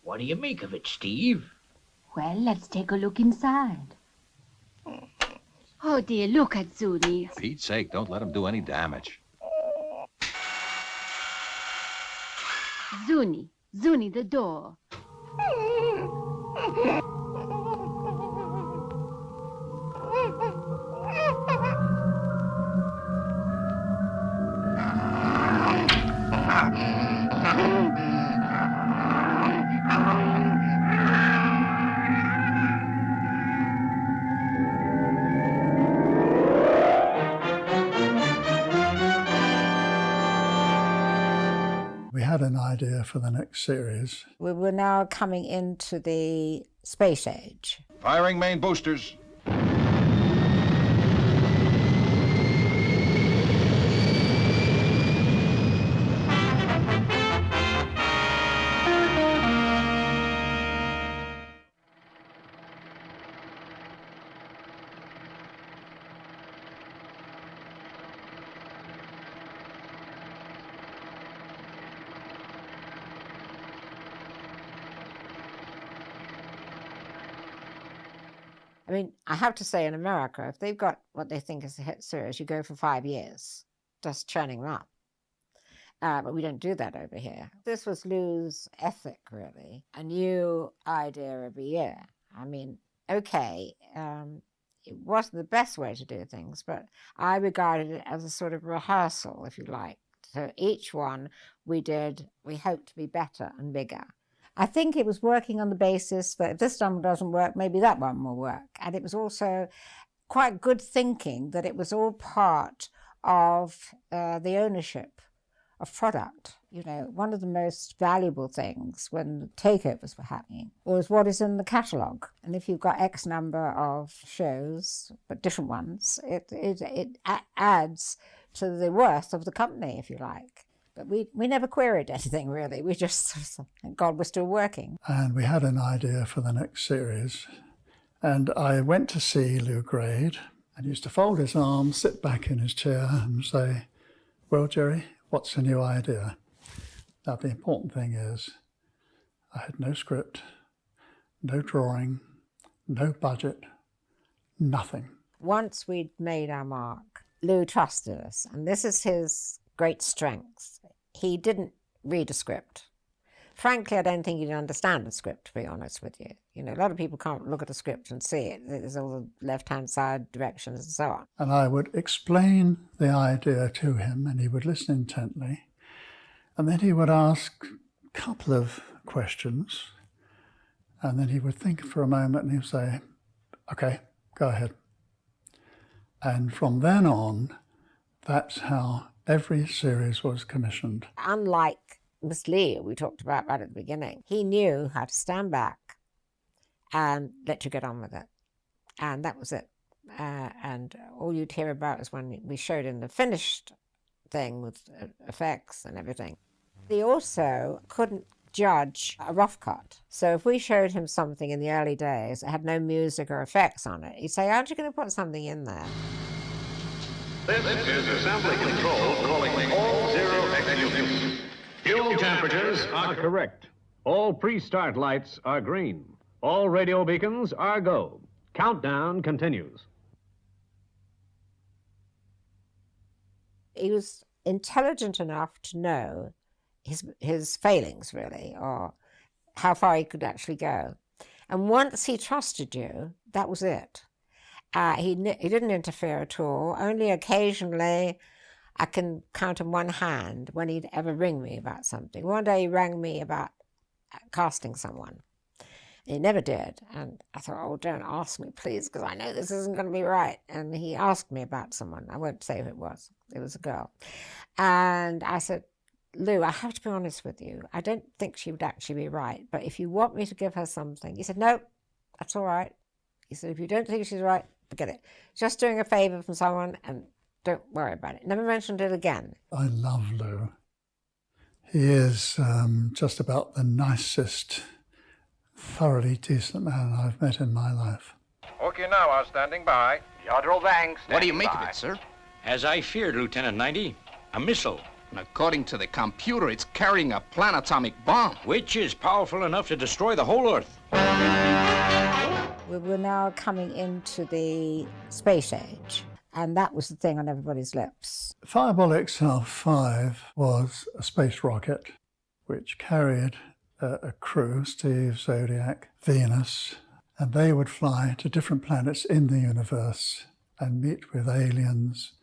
What do you make of it, Steve? Well, let's take a look inside. Oh, dear, look at Zuni. Pete's sake, don't let him do any damage. Zuni, the door. We had an idea for the next series. We were now coming into the space age. Firing main boosters. I mean, I have to say in America, if they've got what they think is a hit series, you go for 5 years, just churning them up. But we don't do that over here. This was Lou's ethic, really. A new idea every year. I mean, okay, it wasn't the best way to do things, but I regarded it as a sort of rehearsal, if you like. So each one we hoped to be better and bigger. I think it was working on the basis that if this one doesn't work, maybe that one will work. And it was also quite good thinking that it was all part of the ownership of product. You know, one of the most valuable things when the takeovers were happening was what is in the catalogue. And if you've got X number of shows, but different ones, it adds to the worth of the company, if you like. But we never queried anything, really. We just, thank God, we're still working. And we had an idea for the next series. And I went to see Lou Grade, and he used to fold his arms, sit back in his chair and say, well, Gerry, what's a new idea? Now, the important thing is I had no script, no drawing, no budget, nothing. Once we'd made our mark, Lou trusted us, and this is his great strength. He didn't read a script. Frankly, I don't think he'd understand a script, to be honest with you. You know, a lot of people can't look at a script and see it. There's all the left-hand side directions and so on. And I would explain the idea to him, and he would listen intently. And then he would ask a couple of questions, and then he would think for a moment, and he would say, okay, go ahead. And from then on, that's how every series was commissioned. Unlike Miss Lee, we talked about right at the beginning, he knew how to stand back and let you get on with it. And that was it. And all you'd hear about is when we showed him the finished thing with effects and everything. He also couldn't judge a rough cut. So if we showed him something in the early days that had no music or effects on it, he'd say, aren't you going to put something in there? This is assembly control calling all zero X units. Fuel temperatures are correct. All pre-start lights are green. All radio beacons are go. Countdown continues. He was intelligent enough to know his failings, really, or how far he could actually go. And once he trusted you, that was it. He didn't interfere at all. Only occasionally, I can count on one hand when he'd ever ring me about something. One day he rang me about casting someone. He never did. And I thought, oh, don't ask me, please, because I know this isn't going to be right. And he asked me about someone. I won't say who it was. It was a girl. And I said, Lou, I have to be honest with you. I don't think she would actually be right. But if you want me to give her something, he said, no, that's all right. He said, if you don't think she's right, forget it. Just doing a favor from someone and don't worry about it. Never mentioned it again. I love Lou. He is just about the nicest, thoroughly decent man I've met in my life. Okay, now I'm standing by. Yadro Vang, What do you make of it, sir? As I feared, Lieutenant 90, a missile. And according to the computer, it's carrying a planetomic bomb. Which is powerful enough to destroy the whole Earth. We were now coming into the space age, and that was the thing on everybody's lips. Fireball XL5 was a space rocket which carried a crew, Steve Zodiac, Venus, and they would fly to different planets in the universe and meet with aliens,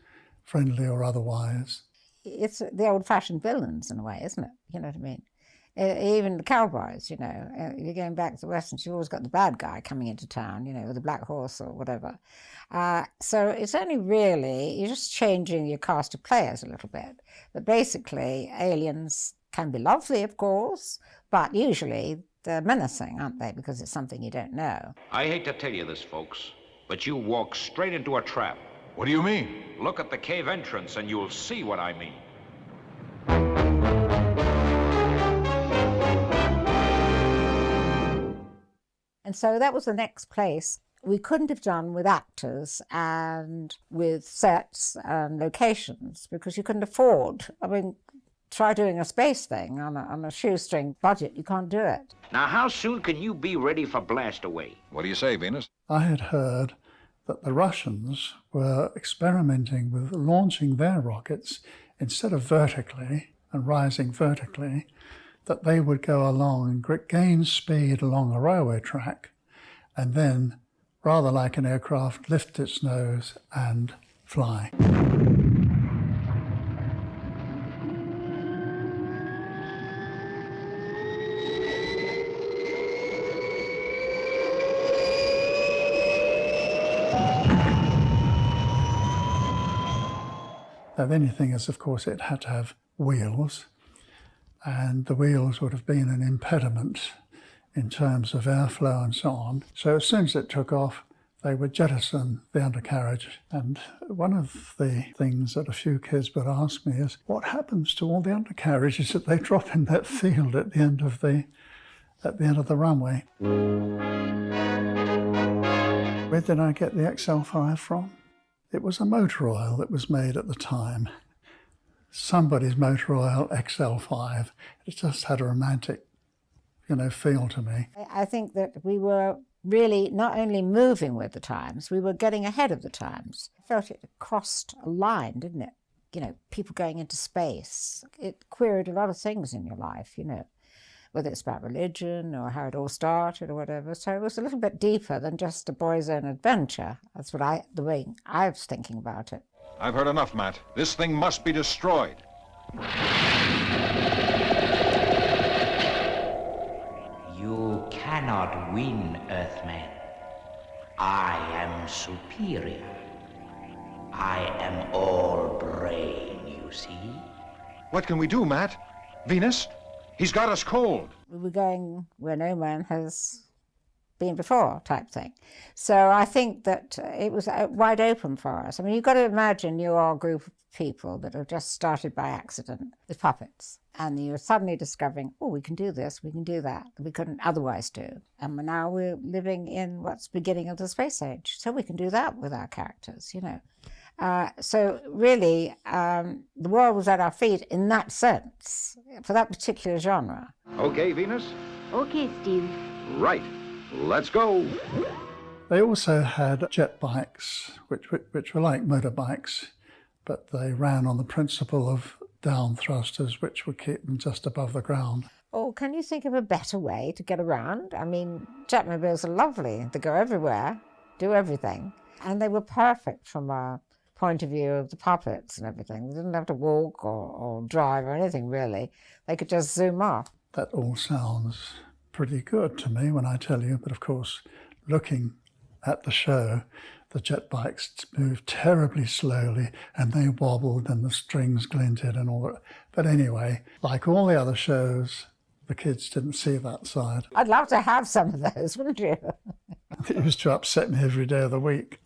friendly or otherwise. It's the old-fashioned villains in a way, isn't it? You know what I mean? Even the cowboys, you know, you're going back to the Westerns, you've always got the bad guy coming into town, you know, with a black horse or whatever. So it's only really, you're just changing your cast of players a little bit. But basically, aliens can be lovely, of course, but usually they're menacing, aren't they? Because it's something you don't know. I hate to tell you this, folks, but you walk straight into a trap. What do you mean? Look at the cave entrance and you'll see what I mean. And so that was the next place we couldn't have done with actors and with sets and locations because you couldn't afford. I mean, try doing a space thing on a shoestring budget, you can't do it. Now, how soon can you be ready for blast away? What do you say, Venus? I had heard that the Russians were experimenting with launching their rockets instead of vertically and rising vertically, that they would go along and gain speed along a railway track and then, rather like an aircraft, lift its nose and fly. Now, the only thing is, of course, it had to have wheels, and the wheels would have been an impediment in terms of airflow and so on. So as soon as it took off, they would jettison the undercarriage. And one of the things that a few kids would ask me is, what happens to all the undercarriages that they drop in that field at the end of the runway? Where did I get the XL5 from? It was a motor oil that was made at the time. Somebody's motor oil XL5. It just had a romantic, you know, feel to me. I think that we were really not only moving with the times, we were getting ahead of the times. I felt it crossed a line, didn't it? You know, people going into space. It queried a lot of things in your life, you know, whether it's about religion or how it all started or whatever. So it was a little bit deeper than just a boy's own adventure. That's what the way I was thinking about it. I've heard enough, Matt. This thing must be destroyed. You cannot win, Earthmen. I am superior. I am all brain, you see? What can we do, Matt? Venus? He's got us cold. We were going where no man has been before, type thing. So I think that it was wide open for us. I mean, you've got to imagine you are a group of people that have just started by accident with puppets, and you're suddenly discovering, oh, we can do this, we can do that we couldn't otherwise do. And now we're living in what's beginning of the space age, so we can do that with our characters, you know. So really, the world was at our feet in that sense, for that particular genre. Okay, Venus? Okay, Steve. Right. Let's go. They also had jet bikes, which were like motorbikes, but they ran on the principle of down thrusters, which would keep them just above the ground. Oh, can you think of a better way to get around? I mean, jetmobiles are lovely. They go everywhere, do everything. And they were perfect from a point of view of the puppets and everything. They didn't have to walk or drive or anything, really. They could just zoom off. That all sounds pretty good to me when I tell you, but of course, looking at the show, the jet bikes moved terribly slowly and they wobbled and the strings glinted and all that. But anyway, like all the other shows, the kids didn't see that side. I'd love to have some of those, wouldn't you? It used to upset me every day of the week.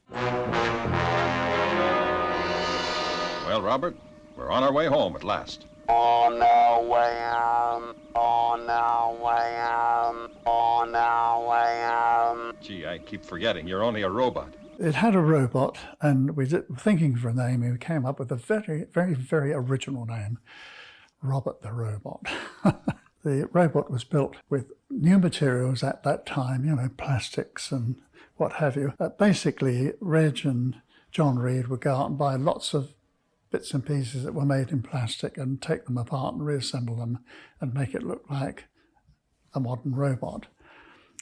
Well, Robert, we're on our way home at last. On our way home, on our way home, on our way home. Gee, I keep forgetting. You're only a robot. It had a robot, and thinking of a name, we came up with a very, very, very original name. Robert the Robot. The robot was built with new materials at that time, you know, plastics and what have you. Basically, Reg and John Reed would go out and buy lots of bits and pieces that were made in plastic and take them apart and reassemble them and make it look like a modern robot.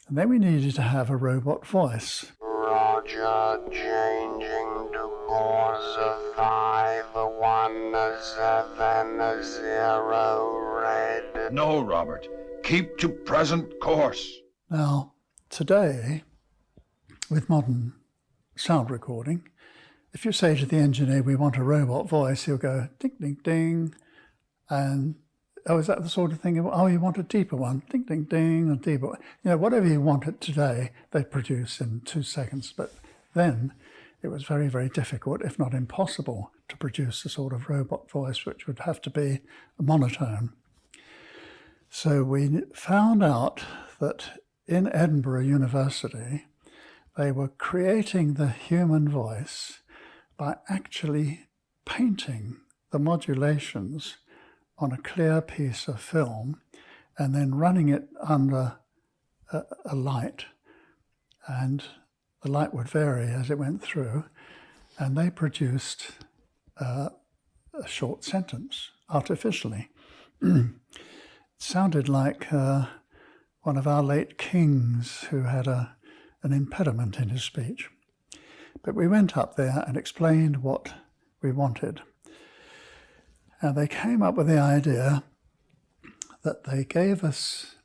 And then we needed to have a robot voice. Roger, changing to course of 517 red. No, Robert. Keep to present course. Now, today, with modern sound recording, if you say to the engineer, we want a robot voice, he'll go ding, ding, ding. And, oh, is that the sort of thing? Oh, you want a deeper one? Ding, ding, ding, a deeper one. You know, whatever you wanted today, they produce in 2 seconds. But then it was very, very difficult, if not impossible, to produce a sort of robot voice, which would have to be a monotone. So we found out that in Edinburgh University, they were creating the human voice by actually painting the modulations on a clear piece of film and then running it under a light. And the light would vary as it went through. And they produced a short sentence artificially. It sounded like one of our late kings who had an impediment in his speech. But we went up there and explained what we wanted. And they came up with the idea that they gave us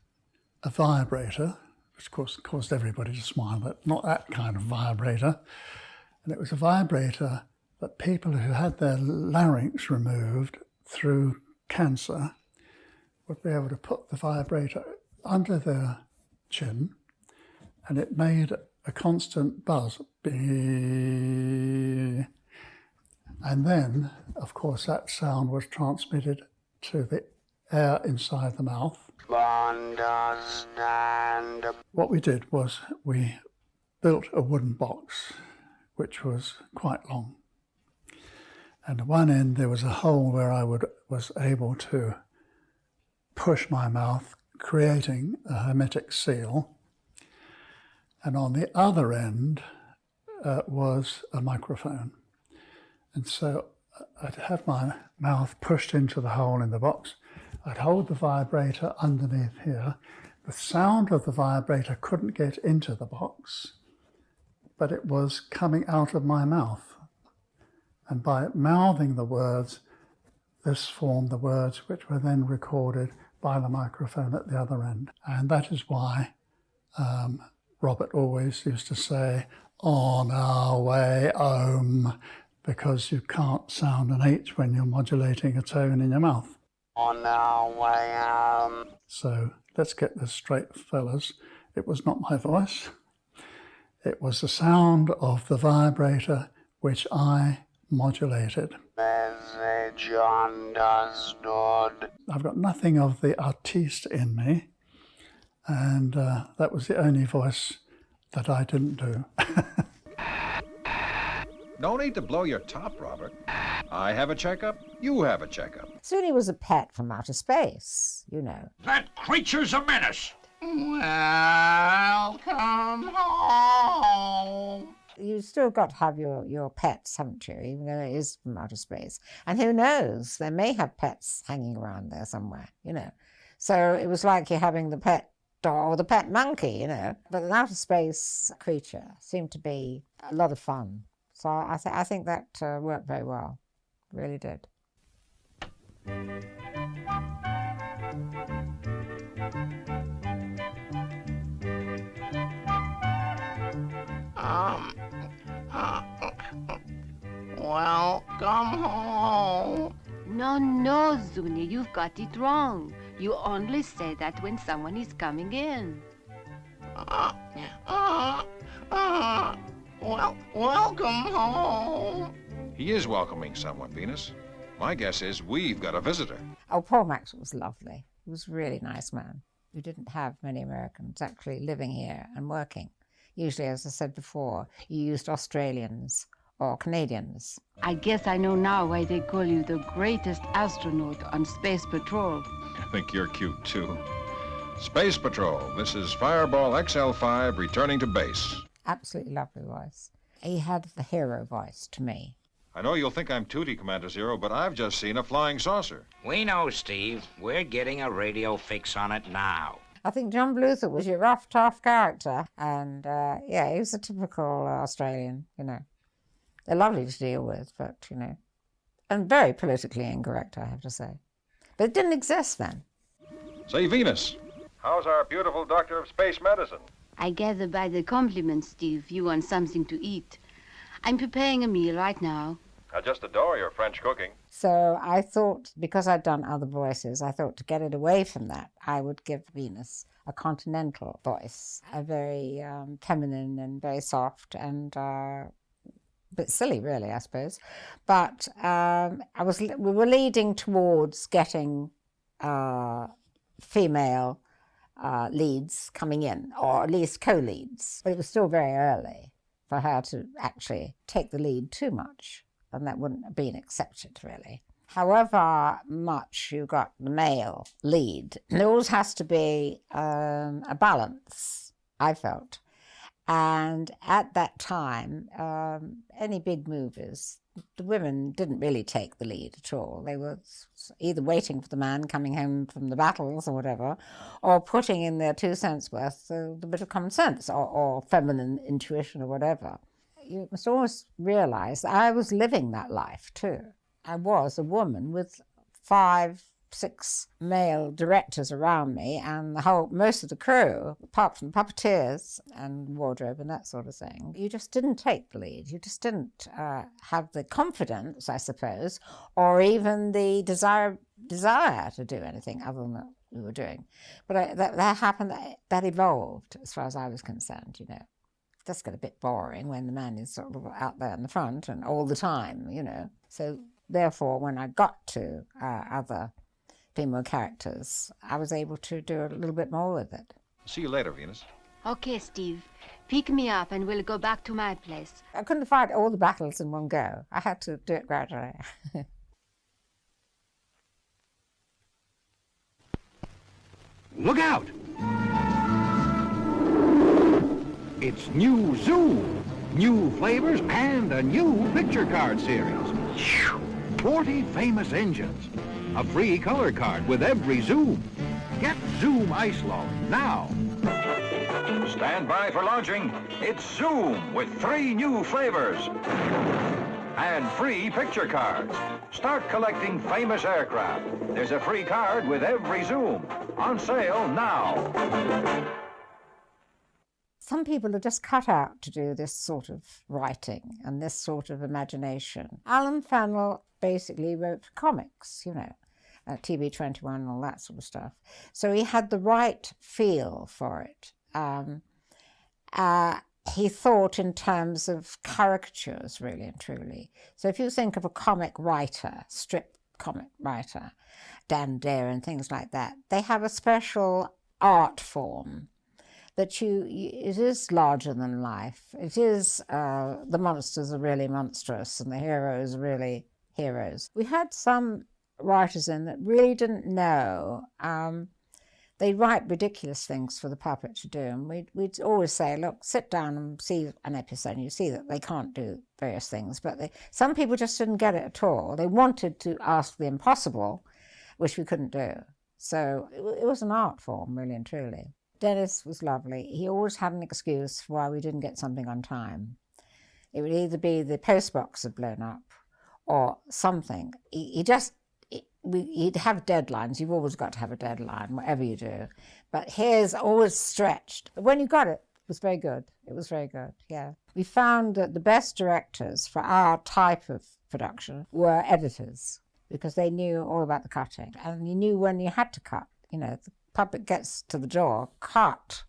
a vibrator, which of course caused everybody to smile, but not that kind of vibrator. And it was a vibrator that people who had their larynx removed through cancer would be able to put the vibrator under their chin, and it made a constant buzz. Bing. And then, of course, that sound was transmitted to the air inside the mouth. Understand. What we did was we built a wooden box, which was quite long. And at one end there was a hole where I was able to push my mouth, creating a hermetic seal. And on the other end was a microphone. And so I'd have my mouth pushed into the hole in the box. I'd hold the vibrator underneath here. The sound of the vibrator couldn't get into the box, but it was coming out of my mouth. And by mouthing the words, this formed the words which were then recorded by the microphone at the other end. And that is why Robert always used to say, on our way home, because you can't sound an H when you're modulating a tone in your mouth. On our way home. So let's get this straight, fellas. It was not my voice. It was the sound of the vibrator which I modulated. Message understood. I've got nothing of the artiste in me, and that was the only voice that I didn't do. No need to blow your top, Robert. I have a checkup, you have a checkup. Zuni was a pet from outer space, you know. That creature's a menace. Welcome home. You still got to have your pets, haven't you, even though it is from outer space. And who knows, they may have pets hanging around there somewhere, you know. So it was like you're having the pet dog or the pet monkey, you know. But an outer space creature seemed to be a lot of fun. So I think that worked very well, really did. Welcome home. No, Zuni, you've got it wrong. You only say that when someone is coming in. Welcome home. He is welcoming someone, Venus. My guess is we've got a visitor. Oh, Paul Maxwell was lovely. He was a really nice man. We didn't have many Americans actually living here and working. Usually, as I said before, you used Australians or Canadians. I guess I know now why they call you the greatest astronaut on Space Patrol. I think you're cute, too. Space Patrol, this is Fireball XL5 returning to base. Absolutely lovely voice. He had the hero voice to me. I know you'll think I'm tooty, Commander Zero, but I've just seen a flying saucer. We know, Steve. We're getting a radio fix on it now. I think John Bluether was your rough, tough character. And, yeah, he was a typical Australian, you know. They're lovely to deal with, but, you know, and very politically incorrect, I have to say. But it didn't exist then. Say, Venus, how's our beautiful doctor of space medicine? I gather by the compliments, Steve, you want something to eat. I'm preparing a meal right now. I just adore your French cooking. So I thought, because I'd done other voices, I thought to get it away from that, I would give Venus a continental voice, a very feminine and very soft and a bit silly, really, I suppose. But we were leading towards getting female leads coming in, or at least co-leads. But it was still very early for her to actually take the lead too much, and that wouldn't have been accepted, really. However much you got the male lead, there always has to be a balance, I felt. And at that time, any big movies, the women didn't really take the lead at all. They were either waiting for the man coming home from the battles or whatever, or putting in their 2 cents worth, a bit of common sense or feminine intuition or whatever. You must always realize that I was living that life too. I was a woman with 5, 6 male directors around me, and most of the crew, apart from puppeteers and wardrobe and that sort of thing. You just didn't take the lead. You just didn't have the confidence, I suppose, or even the desire to do anything other than what we were doing. But that happened, that evolved as far as I was concerned, you know. It does get a bit boring when the man is sort of out there in the front and all the time, you know. So therefore, when I got to other female characters, I was able to do a little bit more with it. See you later, Venus. Okay, Steve. Pick me up and we'll go back to my place. I couldn't fight all the battles in one go. I had to do it gradually. Look out! It's new Zoom. New flavors and a new picture card series. 40 famous engines. A free color card with every Zoom. Get Zoom Ice Lolly now. Stand by for launching. It's Zoom with 3 new flavors. And free picture cards. Start collecting famous aircraft. There's a free card with every Zoom. On sale now. Some people are just cut out to do this sort of writing and this sort of imagination. Alan Fennell basically wrote comics, you know, TB21 and all that sort of stuff. So he had the right feel for it. He thought in terms of caricatures, really and truly. So if you think of a comic writer, strip comic writer, Dan Dare and things like that, they have a special art form that it is larger than life. It is, the monsters are really monstrous and the heroes are really heroes. We had some writers in that really didn't know. They'd write ridiculous things for the puppet to do, and we'd always say, look, sit down and see an episode, and you see that they can't do various things, but some people just didn't get it at all. They wanted to ask the impossible, which we couldn't do. So it was an art form, really and truly. Dennis was lovely. He always had an excuse for why we didn't get something on time. It would either be the postbox had blown up or something. He'd have deadlines. You've always got to have a deadline, whatever you do. But his always stretched. But when you got it, it was very good. It was very good, yeah. We found that the best directors for our type of production were editors, because they knew all about the cutting. And you knew when you had to cut. You know, the puppet gets to the door, can't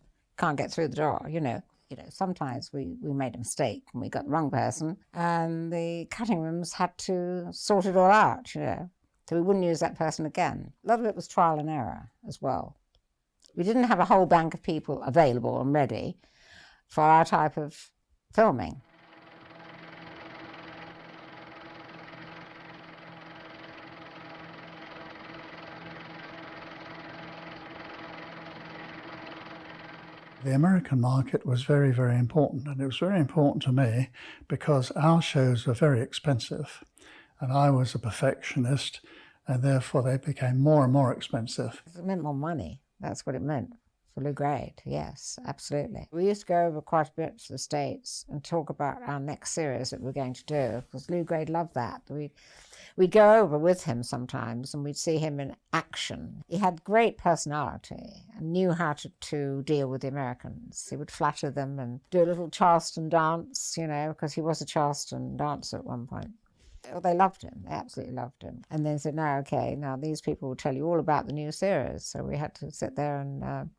get through the door, you know. Sometimes we made a mistake and we got the wrong person, and the cutting rooms had to sort it all out, you know. So we wouldn't use that person again. A lot of it was trial and error as well. We didn't have a whole bank of people available and ready for our type of filming. The American market was very, very important, and it was very important to me because our shows were very expensive, and I was a perfectionist, and therefore they became more and more expensive. It meant more money. That's what it meant for Lou Grade. Yes, absolutely. We used to go over quite a bit to the States and talk about our next series that we're going to do, because Lou Grade loved that. We'd go over with him sometimes and we'd see him in action. He had great personality and knew how to deal with the Americans. He would flatter them and do a little Charleston dance, you know, because he was a Charleston dancer at one point. They loved him. They absolutely loved him. And then said, no, okay, now these people will tell you all about the new series. So we had to sit there and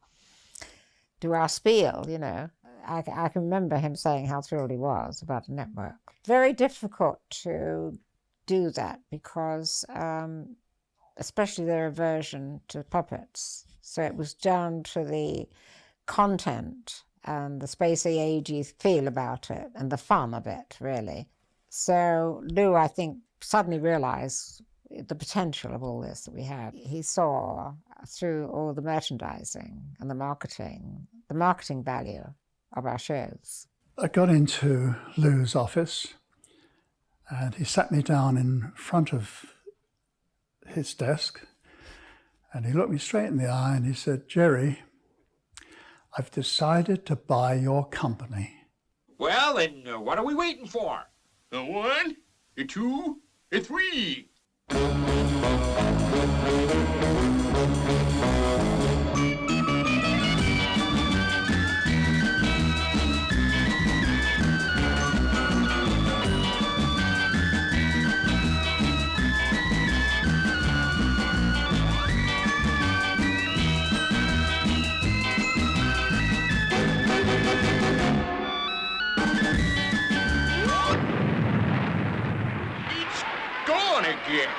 do our spiel, you know. I can remember him saying how thrilled he was about the network. Very difficult to do that because especially their aversion to puppets. So it was down to the content and the spacey, agey feel about it and the fun of it, really. So Lou, I think, suddenly realized the potential of all this that we had. He saw through all the merchandising and the marketing value of our shows. I got into Lou's office and he sat me down in front of his desk and he looked me straight in the eye and he said, Gerry, I've decided to buy your company. Well, then what are we waiting for? A 1, a 2, a 3. Gone again.